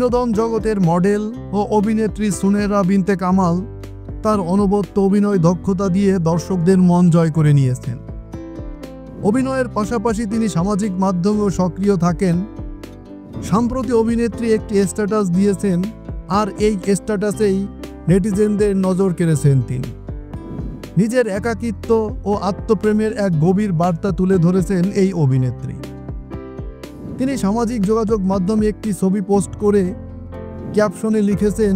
বিনোদন জগতের মডেল ও অভিনেত্রী সুনেরা বিনতে কামাল তার অনবদ্য অভিনয় দক্ষতা দিয়ে দর্শকদের মন জয় করে নিয়েছেন। অভিনয়ের পাশাপাশি তিনি সামাজিক মাধ্যমেও সক্রিয় থাকেন। সম্প্রতি অভিনেত্রী একটি স্ট্যাটাস দিয়েছেন, আর এই স্ট্যাটাসেই নেটিজেনদের নজর কেড়েছেন তিনি। নিজের একাকিত্ব ও আত্মপ্রেমের এক গভীর বার্তা তুলে ধরেছেন এই অভিনেত্রী। তিনি সামাজিক যোগাযোগ মাধ্যমে একটি ছবি পোস্ট করে ক্যাপশনে লিখেছেন,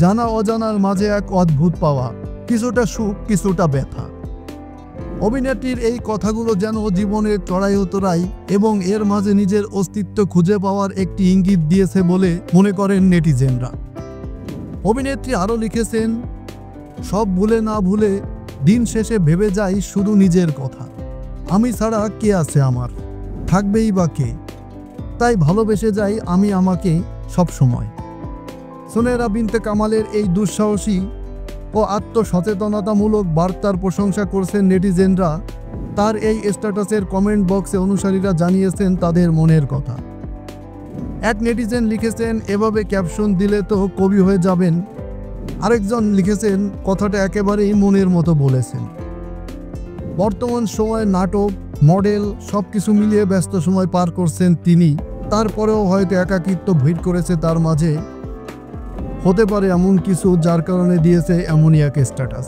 জানা অজানার মাঝে এক অদ্ভুত পাওয়া, কিছুটা সুখ কিছুটা ব্যথা। অভিনেত্রীর এই কথাগুলো যেন জীবনের চড়াই উতরাই এবং এর মাঝে নিজের অস্তিত্ব খুঁজে পাওয়ার একটি ইঙ্গিত দিয়েছে বলে মনে করেন নেটিজেনরা। অভিনেত্রী আরও লিখেছেন, সব ভুলে না ভুলে দিন শেষে ভেবে যাই শুধু নিজের কথা। আমি ছাড়া কে আছে আমার, থাকবেই বা কে, তাই ভালোবেসে যাই আমি আমাকে সবসময়। সুনেরা বিনতে কামালের এই দুঃসাহসী ও আত্মসচেতনতামূলক বার্তার প্রশংসা করছেন নেটিজেনরা। তার এই স্ট্যাটাসের কমেন্ট বক্সে অনুসারীরা জানিয়েছেন তাদের মনের কথা। এক নেটিজেন লিখেছেন, এভাবে ক্যাপশন দিলে তো কবি হয়ে যাবেন। আরেকজন লিখেছেন, কথাটা একেবারেই মনের মতো বলেছেন। বর্তমান সময়ে নাটক, মডেল সবকিছু মিলিয়ে ব্যস্ত সময় পার করছেন তিনি। তারপরেও হয়তো একাকিত্ব ভিড় করেছে তার মাঝে। হতে পারে এমন কিছু যার কারণে দিয়েছে এমনই এক স্ট্যাটাস।